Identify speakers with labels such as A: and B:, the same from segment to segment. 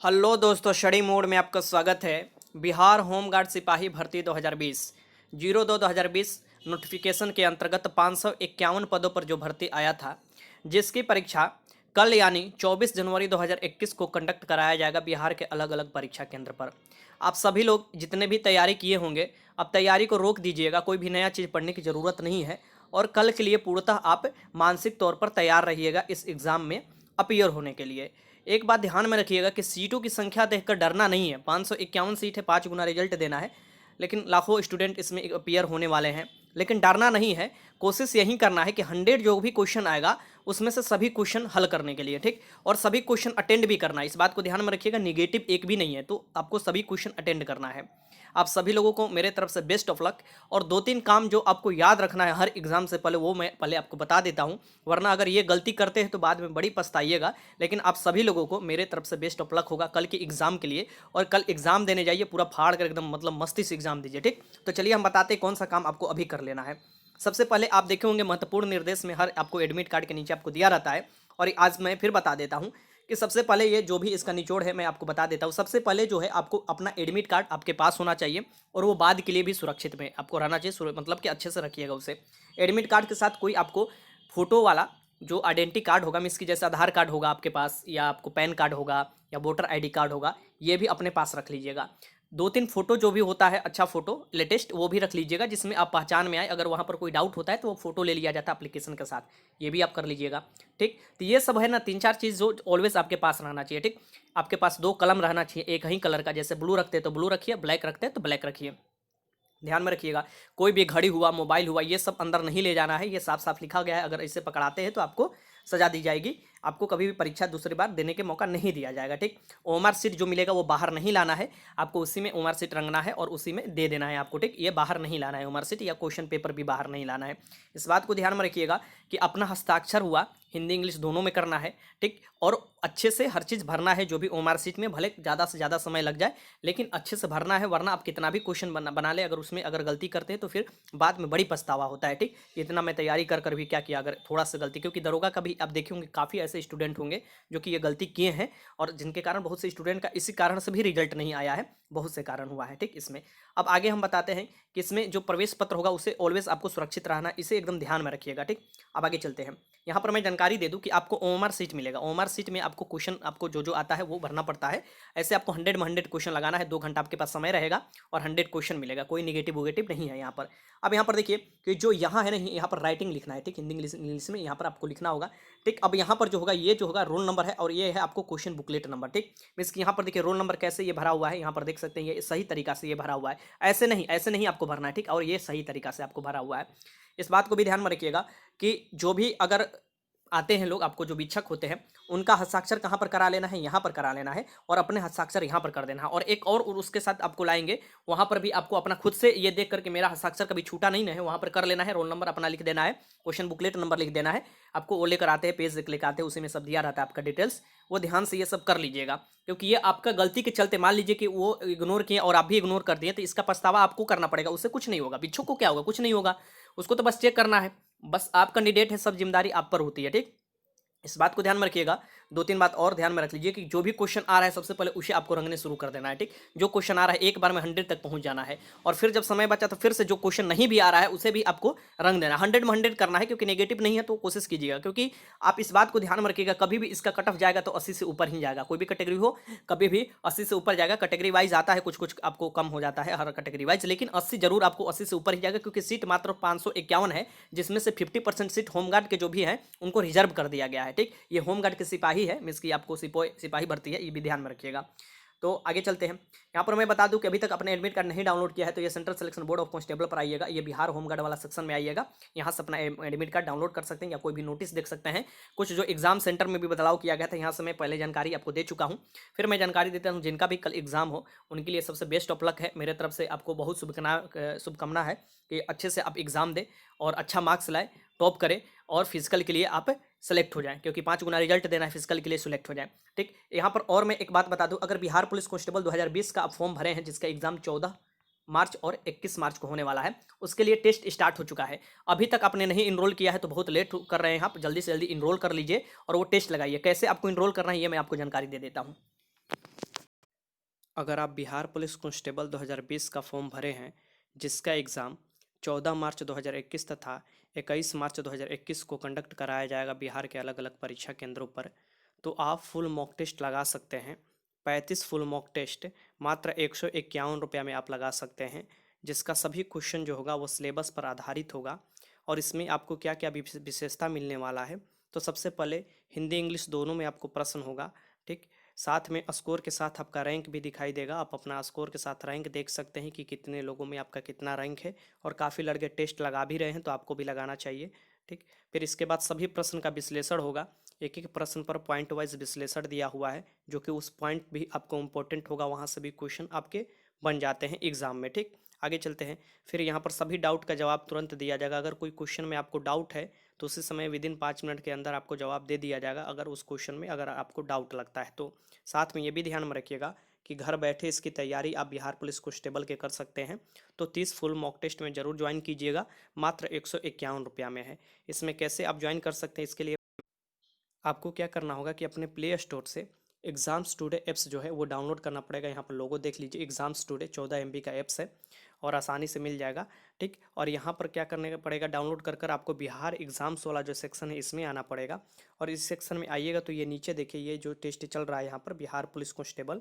A: Hello दोस्तों, study mode में आपका स्वागत है। बिहार होमगार्ड सिपाही भर्ती 2020 02/2020 नोटिफिकेशन के अंतर्गत 551 पदों पर जो भर्ती आया था, जिसकी परीक्षा कल यानी 24 जनवरी 2021 को कंडक्ट कराया जाएगा बिहार के अलग अलग परीक्षा केंद्र पर। आप सभी लोग जितने भी तैयारी किए होंगे, अब तैयारी को रोक दीजिएगा। कोई भी नया चीज़ पढ़ने की ज़रूरत नहीं है और कल के लिए पूर्णतः आप मानसिक तौर पर तैयार रहिएगा इस एग्ज़ाम में अपीयर होने के लिए। एक बात ध्यान में रखिएगा कि सीटों की संख्या देखकर डरना नहीं है। 551 सीट है, 5 गुना रिजल्ट देना है, लेकिन लाखों स्टूडेंट इसमें अपीयर होने वाले हैं। लेकिन डरना नहीं है, कोशिश यही करना है कि 100 जो भी क्वेश्चन आएगा उसमें से सभी क्वेश्चन हल करने के लिए, ठीक, और सभी क्वेश्चन अटेंड भी करना है। इस बात को ध्यान में रखिएगा, निगेटिव एक भी नहीं है, तो आपको सभी क्वेश्चन अटेंड करना है। आप सभी लोगों को मेरे तरफ से बेस्ट ऑफ लक। और 2-3 काम जो आपको याद रखना है हर एग्जाम से पहले, वो मैं पहले आपको बता देता हूँ, वरना अगर ये गलती करते हैं तो बाद में बड़ी पछताइएगा। लेकिन आप सभी लोगों को मेरे तरफ से बेस्ट ऑफ लक होगा कल के एग्जाम के लिए। और कल एग्जाम देने जाइए पूरा फाड़ कर, एकदम मतलब मस्ती से एग्जाम दीजिए, ठीक। तो चलिए हम बताते हैं कौन सा काम आपको अभी कर लेना है। सबसे पहले आप देखे होंगे महत्वपूर्ण निर्देश में हर आपको एडमिट कार्ड के नीचे आपको दिया रहता है। और आज मैं फिर बता देता हूँ कि सबसे पहले ये जो भी इसका निचोड़ है मैं आपको बता देता हूँ। सबसे पहले जो है आपको अपना एडमिट कार्ड आपके पास होना चाहिए, और वो बाद के लिए भी सुरक्षित में आपको रहना चाहिए, मतलब कि अच्छे से रखिएगा उसे। एडमिट कार्ड के साथ कोई आपको फोटो वाला जो आइडेंटिटी कार्ड होगा, मीन्स की जैसे आधार कार्ड होगा आपके पास, या आपको पैन कार्ड होगा, या वोटर आईडी कार्ड होगा, ये भी अपने पास रख लीजिएगा। 2-3 फोटो जो भी होता है, अच्छा फोटो लेटेस्ट, वो भी रख लीजिएगा, जिसमें आप पहचान में आए। अगर वहाँ पर कोई डाउट होता है तो वो फोटो ले लिया जाता है एप्लीकेशन के साथ, ये भी आप कर लीजिएगा, ठीक। तो ये सब है ना 3-4 चीज़ जो ऑलवेज आपके पास रहना चाहिए, ठीक। आपके पास 2 कलम रहना चाहिए, एक ही कलर का, जैसे ब्लू रखते हैं तो ब्लू रखिए, ब्लैक रखते हैं तो ब्लैक रखिए। ध्यान में रखिएगा, कोई भी घड़ी हुआ, मोबाइल हुआ, ये सब अंदर नहीं ले जाना है। ये साफ साफ लिखा गया है, अगर इसे पकड़ाते हैं तो आपको सजा दी जाएगी। आपको कभी भी परीक्षा दूसरी बार देने के मौका नहीं दिया जाएगा, ठीक। ओमआर सीट जो मिलेगा वो बाहर नहीं लाना है, आपको उसी में ओमआर सीट रंगना है और उसी में दे देना है आपको, ठीक। ये बाहर नहीं लाना है ओमआर सीट, या क्वेश्चन पेपर भी बाहर नहीं लाना है। इस बात को ध्यान में रखिएगा कि अपना हस्ताक्षर हुआ, हिंदी इंग्लिश दोनों में करना है, ठीक। और अच्छे से हर चीज़ भरना है जो भी ओमआर सीट में, भले ज़्यादा से ज़्यादा समय लग जाए, लेकिन अच्छे से भरना है, वरना आप कितना भी क्वेश्चन बना ले, अगर उसमें अगर गलती करते हैं तो फिर बाद में बड़ी पछतावा होता है, ठीक। इतना मैं तैयारी कर कर भी क्या किया अगर थोड़ा सा गलती, क्योंकि दरोगा का भी आप देखे होंगे काफ़ी ऐसे स्टूडेंट होंगे जो कि ये गलती किए हैं, और जिनके कारण बहुत से स्टूडेंट का इसी कारण से भी रिजल्ट नहीं आया है, बहुत से कारण हुआ है, ठीक। इसमें अब आगे हम बताते हैं कि इसमें जो प्रवेश पत्र होगा उसे ऑलवेज आपको सुरक्षित रहना, इसे एकदम ध्यान में रखिएगा, ठीक। अब आगे चलते हैं। यहाँ पर मैं जानकारी दे दूं कि आपको ओमआर सीट मिलेगा। ओमआर सीट में आपको क्वेश्चन, आपको जो जो आता है वो भरना पड़ता है। ऐसे आपको 100 में 100 क्वेश्चन लगाना है, 2 घंटा आपके पास समय रहेगा और 100 क्वेश्चन मिलेगा, कोई निगेटिव वोगेटिव नहीं है यहाँ पर। अब यहाँ पर देखिए कि जो यहाँ है ना, यहाँ पर राइटिंग लिखना है, ठीक, हिंदी इंग्लिश में यहाँ पर आपको लिखना होगा, ठीक। अब यहाँ पर जो होगा, ये जो होगा रोल नंबर है, और ये है आपको क्वेश्चन बुकलेट नंबर, ठीक। मीन्स कि यहाँ पर देखिए रोल नंबर कैसे ये भरा हुआ है, यहाँ पर देख सकते हैं ये सही तरीका से ये भरा हुआ है। ऐसे नहीं आपको भरना है, ठीक, और ये सही तरीका से आपको भरा हुआ है। इस बात को भी ध्यान में रखिएगा कि जो भी अगर आते हैं लोग, आपको जो वीक्षक होते हैं, उनका हस्ताक्षर कहाँ पर करा लेना है, यहाँ पर करा लेना है, और अपने हस्ताक्षर यहाँ पर कर देना है। और एक और उसके साथ आपको लाएंगे, वहाँ पर भी आपको अपना खुद से ये देख करके मेरा हस्ताक्षर कभी छूटा नहीं है, वहाँ पर कर लेना है। रोल नंबर अपना लिख देना है, क्वेश्चन बुकलेट नंबर लिख देना है। आपको वो लेकर आते हैं, पेज लेकर आते हैं, उसी में सब दिया रहता है आपका डिटेल्स, वो ध्यान से ये सब कर लीजिएगा। क्योंकि ये आपका गलती के चलते, मान लीजिए कि वो इग्नोर किए और आप भी इग्नोर कर दिए, तो इसका पछतावा आपको करना पड़ेगा, उससे कुछ नहीं होगा। भिक्षुक को क्या होगा, कुछ नहीं होगा, उसको तो बस चेक करना है, बस आप कैंडिडेट है, सब जिम्मेदारी आप पर होती है, ठीक। इस बात को ध्यान में रखिएगा। 2-3 बात और ध्यान में रख लीजिए कि जो भी क्वेश्चन आ रहा है सबसे पहले उसे आपको रंगने शुरू कर देना है, ठीक। जो क्वेश्चन आ रहा है एक बार में 100 तक पहुंच जाना है, और फिर जब समय बचा तो फिर से जो क्वेश्चन नहीं भी आ रहा है उसे भी आपको रंग देना। 100 में 100 करना है, क्योंकि नेगेटिव नहीं है तो कोशिश कीजिएगा। क्योंकि आप इस बात को ध्यान में रखिएगा, कभी भी इसका कट ऑफ जाएगा तो 80 से ऊपर ही जाएगा, कोई भी कैटेगरी हो, कभी भी 80 से ऊपर जाएगा। कैटेगरी वाइज आता है, कुछ कुछ आपको कम हो जाता है हर कैटेगरी वाइज, लेकिन 80 जरूर आपको 80 से ऊपर ही जाएगा, क्योंकि सीट मात्र 551 है, जिसमें से 50% सीट होमगार्ड के जो भी हैं उनको रिजर्व कर दिया गया है, ठीक। ये होमगार्ड के सिपाही है, मीन्स की आपको सिपाही भर्ती है, ये भी ध्यान में रखिएगा। तो आगे चलते हैं। यहाँ पर मैं बता दूं कि अभी तक अपने एडमिट कार्ड नहीं डाउनलोड किया है तो ये central selection board of constable पर आइएगा, ये बिहार होमगार्ड वाला सेक्शन में आइएगा, यहाँ से अपना एडमिट कार्ड डाउनलोड कर सकते हैं, या कोई भी नोटिस देख सकते हैं। कुछ जो एग्जाम सेंटर में भी बदलाव किया गया था, यहाँ से मैं पहले जानकारी आपको दे चुका हूँ। फिर मैं जानकारी देता हूँ, जिनका भी कल एग्जाम हो उनके लिए सबसे बेस्ट ऑफ लक है। मेरे तरफ से आपको बहुत शुभकामना है कि अच्छे से आप एग्जाम दें और अच्छा मार्क्स लाए, टॉप करें, और फिजिकल के लिए आप सेलेक्ट हो जाएं, क्योंकि 5 गुना रिजल्ट देना है, फिजिकल के लिए सिलेक्ट हो जाएं, ठीक। यहाँ पर और मैं एक बात बता दूं, अगर बिहार पुलिस कांस्टेबल 2020 का आप फॉर्म भरे हैं, जिसका एग्जाम 14 मार्च और 21 मार्च को होने वाला है, उसके लिए टेस्ट स्टार्ट हो चुका है। अभी तक आपने नहीं इनरोल किया है तो बहुत लेट कर रहे हैं आप, जल्दी से जल्दी इनरोल कर लीजिए और वो टेस्ट लगाइए। कैसे आपको इनरोल करना है ये मैं आपको जानकारी दे देता हूँ। अगर आप बिहार पुलिस कांस्टेबल 2020 का फॉर्म भरे हैं, जिसका एग्ज़ाम 14 मार्च 2021 तथा 21 मार्च 2021 को कंडक्ट कराया जाएगा बिहार के अलग अलग परीक्षा केंद्रों पर, तो आप फुल मॉक टेस्ट लगा सकते हैं। 35 फुल मॉक टेस्ट मात्र 151 रुपये में आप लगा सकते हैं, जिसका सभी क्वेश्चन जो होगा वो सिलेबस पर आधारित होगा। और इसमें आपको क्या क्या विशेषता मिलने वाला है, तो सबसे पहले हिंदी इंग्लिश दोनों में आपको प्रश्न होगा। ठीक, साथ में स्कोर के साथ आपका रैंक भी दिखाई देगा। आप अपना स्कोर के साथ रैंक देख सकते हैं कि कितने लोगों में आपका कितना रैंक है। और काफ़ी लड़के टेस्ट लगा भी रहे हैं, तो आपको भी लगाना चाहिए। ठीक, फिर इसके बाद सभी प्रश्न का विश्लेषण होगा। एक एक प्रश्न पर पॉइंट वाइज विश्लेषण दिया हुआ है, जो कि उस पॉइंट भी आपको इम्पोर्टेंट होगा, वहाँ से भी क्वेश्चन आपके बन जाते हैं एग्जाम में। ठीक, आगे चलते हैं। फिर यहाँ पर सभी डाउट का जवाब तुरंत दिया जाएगा। अगर कोई क्वेश्चन में आपको डाउट है, तो उसी समय विदिन 5 मिनट के अंदर आपको जवाब दे दिया जाएगा, अगर उस क्वेश्चन में अगर आपको डाउट लगता है तो। साथ में ये भी ध्यान में रखिएगा कि घर बैठे इसकी तैयारी आप बिहार पुलिस कांस्टेबल के कर सकते हैं। तो 30 फुल मॉक टेस्ट में जरूर ज्वाइन कीजिएगा। मात्र 151 रुपया में है। इसमें कैसे आप ज्वाइन कर सकते हैं, इसके लिए आपको क्या करना होगा कि अपने प्ले स्टोर से एग्जाम्स टुडे ऐप्स जो है वो डाउनलोड करना पड़ेगा। यहाँ पर लोगो देख लीजिए, एग्जाम्स टुडे 14 MB का ऐप्स है और आसानी से मिल जाएगा। ठीक, और यहाँ पर क्या करने का पड़ेगा, डाउनलोड कर आपको बिहार एग्जाम्स वाला जो सेक्शन है इसमें आना पड़ेगा। और इस सेक्शन में आइएगा तो ये नीचे देखिए, ये जो टेस्ट चल रहा है यहाँ पर बिहार पुलिस कांस्टेबल,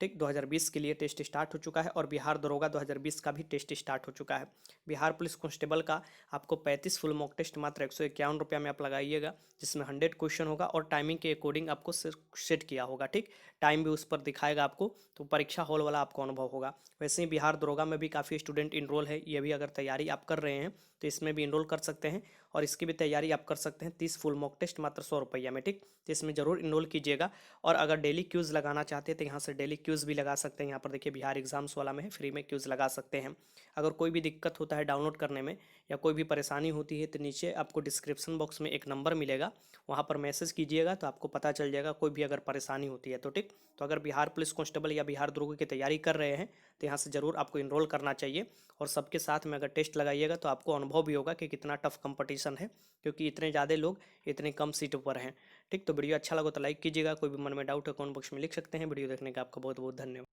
A: ठीक, 2020 के लिए टेस्ट स्टार्ट हो चुका है। और बिहार दरोगा 2020 का भी टेस्ट स्टार्ट हो चुका है। बिहार पुलिस कांस्टेबल का आपको 35 फुल मॉक टेस्ट मात्र 151 रुपया में आप लगाइएगा, जिसमें 100 क्वेश्चन होगा और टाइमिंग के अकॉर्डिंग आपको सेट किया होगा। ठीक, टाइम भी उस पर दिखाएगा आपको, तो परीक्षा हॉल वाला आपको अनुभव होगा। वैसे ही बिहार दरोगा में भी काफ़ी स्टूडेंट इनरोल है। ये भी अगर तैयारी आप कर रहे हैं तो इसमें भी इनरोल कर सकते हैं, और इसकी भी तैयारी आप कर सकते हैं। 30 फुल मॉक टेस्ट मात्र 100 रुपया में। ठीक, तो इसमें जरूर इनरोल कीजिएगा। और अगर डेली क्यूज़ लगाना चाहते हैं तो यहाँ से डेली क्यूज़ भी लगा सकते हैं। यहाँ पर देखिए बिहार एग्जाम्स वाला में है, फ्री में क्यूज़ लगा सकते हैं। अगर कोई भी दिक्कत होता है डाउनलोड करने में या कोई भी परेशानी होती है, तो नीचे आपको डिस्क्रिप्शन बॉक्स में एक नंबर मिलेगा, वहाँ पर मैसेज कीजिएगा तो आपको पता चल जाएगा कोई भी अगर परेशानी होती है तो। ठीक, तो अगर बिहार पुलिस कांस्टेबल या बिहार दरोगा की तैयारी कर रहे हैं तो यहाँ से ज़रूर आपको इनरोल करना चाहिए। और सबके साथ में अगर टेस्ट लगाइएगा तो आपको अनुभव भी होगा कि कितना टफ कंपटीशन है, क्योंकि इतने ज़्यादा लोग इतने कम सीट पर हैं। ठीक, तो वीडियो अच्छा लगा तो लाइक कीजिएगा। कोई भी मन में डाउट है कमेंट बॉक्स में लिख सकते हैं। वीडियो देखने का आपका बहुत बहुत धन्यवाद।